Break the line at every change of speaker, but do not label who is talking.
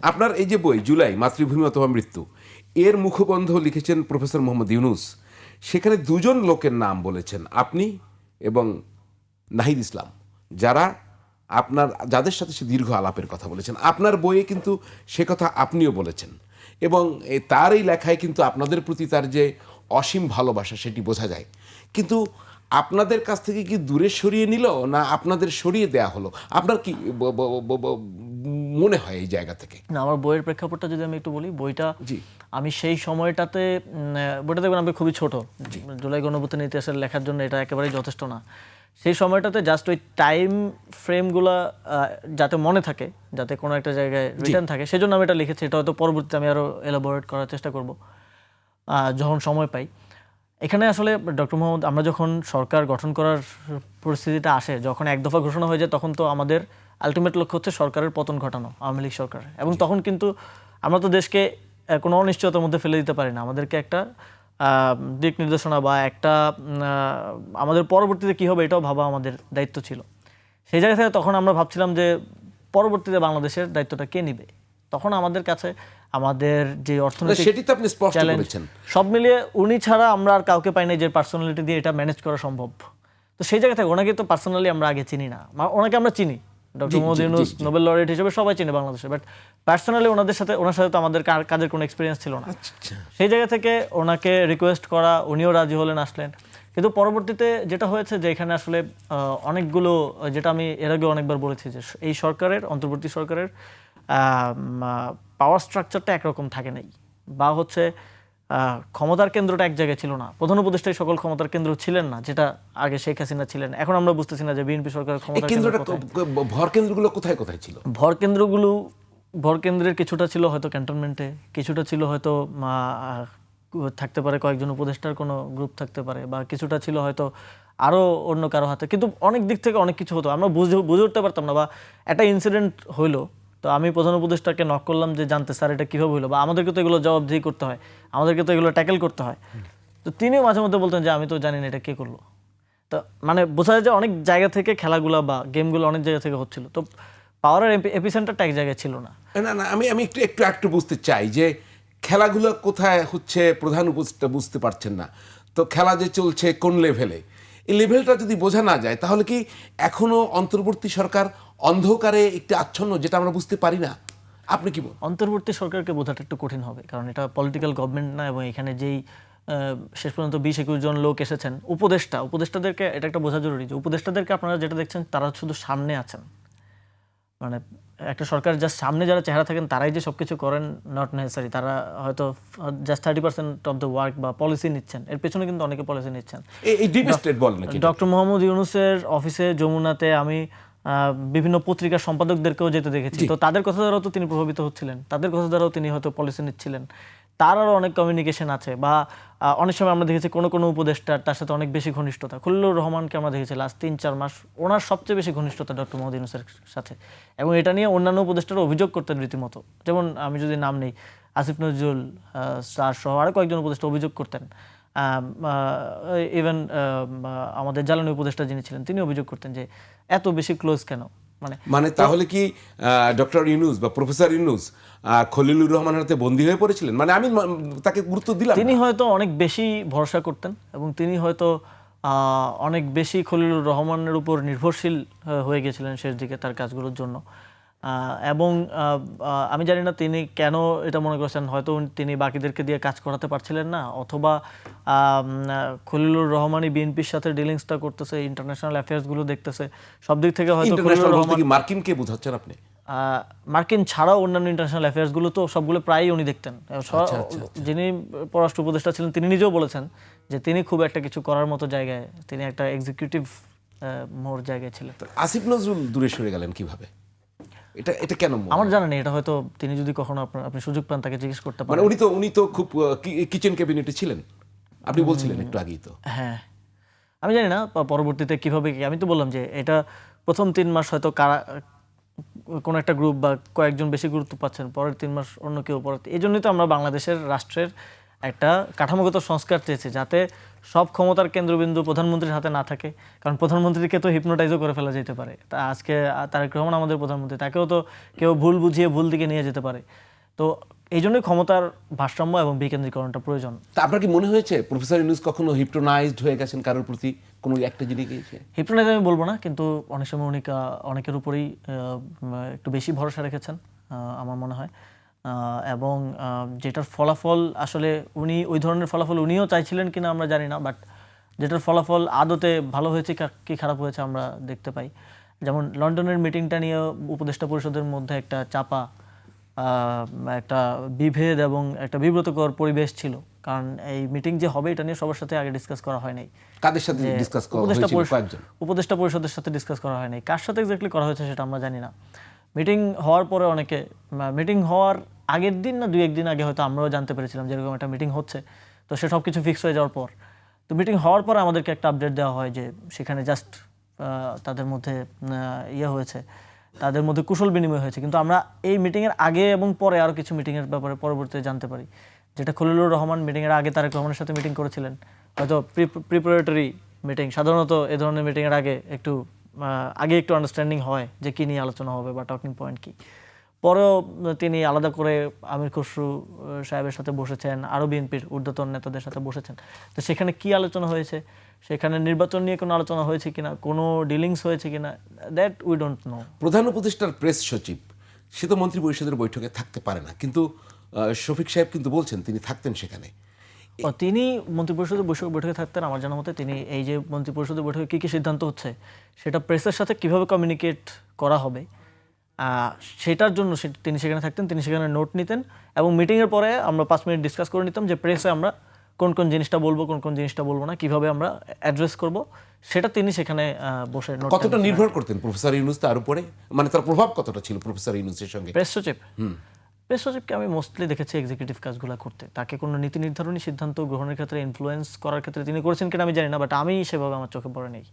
আপনার এই যে বই জুলাই মাতৃভূমি অথবা মৃত্যু, এর মুখবন্ধ লিখেছেন প্রফেসর মোহাম্মদ ইউনুস। সেখানে দুজন লোকের নাম বলেছেন, আপনি এবং নাহিদ ইসলাম, যারা যাদের সাথে সে দীর্ঘ আলাপের কথা বলেছেন। আপনার বইয়ে কিন্তু সে কথা আপনিও বলেছেন, এবং তার এই লেখায় কিন্তু আপনাদের প্রতি তার যে অসীম ভালোবাসা সেটি বোঝা যায়। কিন্তু আপনাদের কাছ থেকে কি দূরে সরিয়ে নিল, না আপনাদের সরিয়ে দেয়া হলো? আপনার কি মনে হয় এই জায়গা থেকে?
না, আমার বইয়ের প্রেক্ষাপটটা যদি আমি একটু বলি, বইটা
জি,
আমি সেই সময়টাতে বইটা দেখবেন আমি খুবই ছোট, জুলাই গণঅভ্যুত্থান ইতিহাসের লেখার জন্য এটা একেবারেই যথেষ্ট না। সেই সময়টাতে জাস্ট ওই টাইম ফ্রেমগুলো যাতে মনে থাকে, যাতে কোনো একটা জায়গায় রিটার্ন থাকে, সেজন্য আমি এটা লিখেছি। এটা হয়তো পরবর্তীতে আমি আরও এলাবোরেট করার চেষ্টা করব যখন সময় পাই। এখানে আসলে ডক্টর মোহাম্মদ, আমরা যখন সরকার গঠন করার পরিস্থিতিটা আসে, যখন এক দফা ঘোষণা হয়ে যায়, তখন তো আমাদের আলটিমেট লক্ষ্য হচ্ছে সরকারের পতন ঘটানো, আওয়ামী লীগ সরকার। এবং তখন কিন্তু আমরা তো দেশকে কোনো অনিশ্চয়তার মধ্যে ফেলে দিতে পারি না। আমাদেরকে একটা দিক নির্দেশনা বা একটা আমাদের পরবর্তীতে কী হবে এটাও ভাবা আমাদের দায়িত্ব ছিল। সেই জায়গা থেকে তখন আমরা ভাবছিলাম যে পরবর্তীতে বাংলাদেশের দায়িত্বটা কে নিবে। তখন আমাদের কাছে আমাদের যে অর্থনৈতিক
সেটি তো আপনি স্পষ্ট
চ্যালেঞ্জ,
করেছেন।
সব মিলিয়ে উনি ছাড়া আমরা আর কাউকে পাই না যে পার্সোনালিটি দিয়ে এটা ম্যানেজ করা সম্ভব। তো সেই জায়গা থেকে ওনাকে তো পার্সোনালি আমরা আগে চিনি না, ওনাকে আমরা চিনি, doctor Mohammad Yunus Nobel laureate হিসেবে সবাই চিনে বাংলাদেশে, বাট পার্সোনালি ওনার সাথে তো আমাদের কাজের কোনো এক্সপিরিয়েন্স ছিল না। সেই জায়গা থেকে ওনাকে রিকোয়েস্ট করা, উনিও রাজি হলেন, আসলেন। কিন্তু পরবর্তীতে যেটা হয়েছে যে এখানে আসলে অনেকগুলো, যেটা আমি এর আগে অনেকবার বলেছি, যে এই সরকারের, অন্তর্বর্তী সরকারের পাওয়ার স্ট্রাকচারটা একরকম থাকে নাই, বা হচ্ছে ক্ষমতার কেন্দ্রটা এক জায়গায় ছিল না। প্রধান উপদেষ্টাই সকল ক্ষমতার কেন্দ্র ছিলেন না, যেটা আগে শেখ হাসিনা ছিলেন। এখন আমরা বুঝতেছি না যে বিএনপি সরকারের ক্ষমতার কেন্দ্রটা
ভর কেন্দ্রগুলো কোথায় কোথায় ছিল?
ভর কেন্দ্রের কিছুটা ছিল হয়তো ক্যান্টনমেন্টে, কিছুটা ছিল হয়তো থাকতে পারে কয়েকজন উপদেষ্টার কোনো গ্রুপ থাকতে পারে, বা কিছুটা ছিল হয়তো আরও অন্য কারো হাতে। কিন্তু অনেক দিক থেকে অনেক কিছু হতো, আমরা বুঝে উঠতে পারতাম না। বা একটা ইনসিডেন্ট হইলো, তো আমি প্রধান উপদেষ্টাকে নক করলাম যে জানতে, স্যার এটা কীভাবে হলো, বা আমাদেরকে তো এগুলো জবাবদিহি করতে হয়, আমাদেরকে তো এগুলো ট্যাকেল করতে হয়। তো তিনিও মাঝে মধ্যে বলতেন যে আমি তো জানি না এটা কে করলো। তো মানে বোঝা যায় যে অনেক জায়গা থেকে খেলাগুলো বা গেমগুলো অনেক জায়গা থেকে হচ্ছিল। তো পাওয়ারের এপিসেন্টারটা এক জায়গায় ছিল না।
না না, আমি একটু বুঝতে চাই যে খেলাগুলো কোথায় হচ্ছে, প্রধান উপদেষ্টা বুঝতে পারছেন না। তো খেলা যে চলছে কোন লেভেলে, এই লেভেলটা যদি বোঝা না যায়, তাহলে কি এখনো অন্তর্বর্তী সরকার অন্ধকারে একটু আচ্ছন্ন, যেটা আমরা বুঝতে পারি না? আপনি কি বলেন?
অন্তর্বর্তী সরকারকে বোঝাটা একটু কঠিন হবে, কারণ এটা পলিটিক্যাল গভর্নমেন্ট না। এবং এখানে যেই শেষ পর্যন্ত 20-21 জন লোক এসেছেন, উপদেষ্টাদেরকে এটা একটা বোঝা জরুরি যে উপদেষ্টাদেরকে আপনারা যেটা দেখছেন তারা শুধু সামনে আছেন। মানে একটা সরকার জাস্ট সামনে যারা চেহারা থাকেন তারাই যে সবকিছু করেন, নট নেসেসারি। তারা হয়তো জাস্ট 30% অফ দ্য ওয়ার্ক বা পলিসি নিচ্ছেন, এর পেছনে কিন্তু অনেকে পলিসি নিচ্ছেন।
এই ডিপ স্টেট বলেন নাকি?
ডক্টর মোহাম্মদ ইউনূসের অফিসে যমুনাতে আমি বিভিন্ন পত্রিকার সম্পাদকদেরকেও যেতে দেখেছি। তো তাদের কথা দ্বারাও তো তিনি প্রভাবিত হচ্ছিলেন, তাদের কথা দ্বারাও তিনি হয়তো পলিসি নিচ্ছিলেন। তার আরও অনেক কমিউনিকেশন আছে, বা অনেক সময় আমরা দেখেছি কোনো কোনো উপদেষ্টার তার সাথে অনেক বেশি ঘনিষ্ঠতা। খলিলুর রহমানকে আমরা দেখেছি লাস্ট 3-4 মাস ওনার সবচেয়ে বেশি ঘনিষ্ঠতা ডক্টর মোহাম্মদ ইউনূসের সাথে। এবং এটা নিয়ে অন্যান্য উপদেষ্টারা অভিযোগ করতেন রীতিমতো। যেমন আমি যদি নাম নেই, আসিফ নজরুল স্যার সহ আরও কয়েকজন উপদেষ্টা অভিযোগ করতেন। ইভেন আমাদের জ্বালানি উপদেষ্টা যিনি ছিলেন তিনি অভিযোগ করতেন যে এত বেশি ক্লোজ কেন।
মানে তাহলে কি ডক্টর ইউনূস বা প্রফেসর ইউনূস খলিলুর রহমানের হাতে বন্দী হয়ে পড়েছিলেন? মানে আমি তাকে গুরুত্ব দিলাম।
তিনি হয়তো অনেক বেশি ভরসা করতেন, এবং তিনি হয়তো অনেক বেশি খলিলুর রহমানের উপর নির্ভরশীল হয়ে গেছিলেন শেষ দিকে তার কাজগুলোর জন্য। এবং আমি জানি না তিনি কেন এটা মনে করছেন, হয়তো তিনি বাকিদেরকে দিয়ে কাজ করাতে পারছিলেন না, অথবা খলিলুর রহমানই বিএনপির সাথে ডিলিংসটা করতেছে, ইন্টারন্যাশনাল অ্যাফেয়ার্সগুলো দেখতেছে, সব দিক থেকে হয়তো খলিলুর রহমান।
মার্কিনকে বোঝাচ্ছেন আপনি?
মার্কিন ছাড়াও অন্যান্য ইন্টারন্যাশনাল অ্যাফেয়ার্সগুলো তো সবগুলো প্রায়ই উনি দেখতেন। যিনি পররাষ্ট্র উপদেষ্টা ছিলেন তিনি নিজেও বলেছেন যে তিনি খুব একটা কিছু করার মতো জায়গায়, তিনি একটা এক্সিকিউটিভ মোর জায়গায় ছিলেন।
আসিফ নজরুল দূরে সরে গেলেন কিভাবে? এটা কেন?
আমার জানা নেই, এটা হয়তো তিনি যদি কখনো আপনি সুযোগ পান তাকে জিজ্ঞেস করতে পারেন।
মানে উনি তো খুব কিচেন ক্যাবিনেটে ছিলেন, আপনি বলছিলেন একটু আগেই তো।
হ্যাঁ, আমি জানি না পরবর্তীতে কিভাবে। আমি তো বললাম যে এটা প্রথম 3 মাস হয়তো কোনো একটা গ্রুপ বা কয়েকজন বেশি গুরুত্ব পাচ্ছেন, পরের 3 মাস অন্য কেউ। এই জন্যই তো আমরা বাংলাদেশের রাষ্ট্রের একটা কাঠামোগত সংস্কার চেয়েছে, যাতে সব ক্ষমতার কেন্দ্রবিন্দু প্রধানমন্ত্রীর হাতে না থাকে। কারণ প্রধানমন্ত্রীকে তো হিপনোটাইজও করে ফেলা যেতে পারে। তা আজকে তারেক রহমান আমাদের প্রধানমন্ত্রী, তাকেও তো কেউ ভুল বুঝিয়ে ভুল দিকে নিয়ে যেতে পারে। তো এই জন্যই ক্ষমতার ভারসাম্য এবং বিকেন্দ্রীকরণটা প্রয়োজন।
তা আপনার কি মনে হয়েছে প্রফেসর ইউনূস কখনো হিপনোটাইজড হয়ে গেছেন কারোর প্রতি কোনো একটা জিনিস গিয়েছে?
হিপনোটাইজ আমি বলবো না, কিন্তু অনেক সময় উনি অনেকের উপরেই একটু বেশি ভরসা রেখেছেন আমার মনে হয়। এবং যেটার ফলাফল আসলে উনি ওই ধরনের ফলাফল উনিও চাইছিলেন কিনা আমরা জানি না, বাট যেটার ফলাফল আদতে ভালো হয়েছে কি খারাপ হয়েছে আমরা দেখতে পাই। যেমন লন্ডনের মিটিংটা নিয়ে উপদেষ্টা পরিষদের মধ্যে একটা চাপা একটা বিভেদ এবং একটা বিব্রতকর পরিবেশ ছিল। কারণ এই মিটিং যে হবে এটা নিয়ে সবার সাথে আগে ডিসকাস করা হয় নাই।
কাদের সাথে ডিসকাস করা হয়েছিল? কয়েকজন
উপদেষ্টা পরিষদের সাথে ডিসকাস করা হয় নাই। কার সাথে এক্স্যাক্টলি করা হয়েছে সেটা আমরা জানি না। মিটিং হওয়ার পরে অনেকে, মিটিং হওয়ার আগের দিন না দুই একদিন আগে হয়তো আমরাও জানতে পেরেছিলাম যে এরকম একটা মিটিং হচ্ছে। তো সে সব কিছু ফিক্স হয়ে যাওয়ার পর, তো মিটিং হওয়ার পরে আমাদেরকে একটা আপডেট দেওয়া হয় যে সেখানে জাস্ট তাদের মধ্যে হয়েছে, তাদের মধ্যে কুশল বিনিময় হয়েছে। কিন্তু আমরা এই মিটিংয়ের আগে এবং পরে আরও কিছু মিটিংয়ের ব্যাপারে পরবর্তীতে জানতে পারি। যেটা খলিলুর রহমান মিটিংয়ের আগে তারেক রহমানের সাথে মিটিং করেছিলেন, হয়তো প্রিপারেটরি মিটিং। সাধারণত এ ধরনের মিটিংয়ের আগে একটু আন্ডারস্ট্যান্ডিং হয় যে কী নিয়ে আলোচনা হবে বা টকিং পয়েন্ট কী। পরেও তিনি আলাদা করে আমির খসরু সাহেবের সাথে বসেছেন, আরও বিএনপির ঊর্ধ্বতন নেতাদের সাথে বসেছেন। তো সেখানে কি আলোচনা হয়েছে, সেখানে নির্বাচন নিয়ে কোনো আলোচনা হয়েছে কিনা, কোনো ডিলিংস হয়েছে কিনা, দ্যাট উই ডোন্ট নো।
প্রধান উপদেষ্টার প্রেস সচিব সে তো মন্ত্রী পরিষদের বৈঠকে থাকতে পারে না, কিন্তু শফিক সাহেব কিন্তু বলছেন তিনি থাকতেন সেখানে।
তিনি মন্ত্রিপরিষদের বৈঠকে থাকতেন। আমার জানা মতে তিনি এই যে মন্ত্রিপরিষদের বৈঠকে কী কী সিদ্ধান্ত হচ্ছে সেটা প্রেসের সাথে কিভাবে কমিউনিকেট করা হবে সেটার জন্য তিনি সেখানে থাকতেন, তিনি সেখানে নোট নিতেন। এবং মিটিংয়ের পরে আমরা 5 মিনিট ডিসকাস করে নিতাম যে প্রেসে আমরা কোন কোন জিনিসটা বলবো, কোন কোন জিনিসটা বলবো না, কিভাবে আমরা অ্যাড্রেস করব, সেটা তিনি সেখানে বসে নোট।
কতটা নির্ভর করতেন প্রফেসর ইউনূস তার উপরে, মানে তার প্রভাব কতটা ছিল প্রফেসর ইউনূসের সঙ্গে?
প্রেস সচিবকে আমি মোস্টলি দেখেছি এক্সিকিউটিভ কাজগুলো করতে। তাকে কোনো নীতি নির্ধারণী সিদ্ধান্ত গ্রহণের ক্ষেত্রে, ইনফ্লুয়েন্স করার ক্ষেত্রে তিনি করেছেন কিনা আমি জানি না, বাট আমি সেভাবে আমার চোখে পড়ে নেই।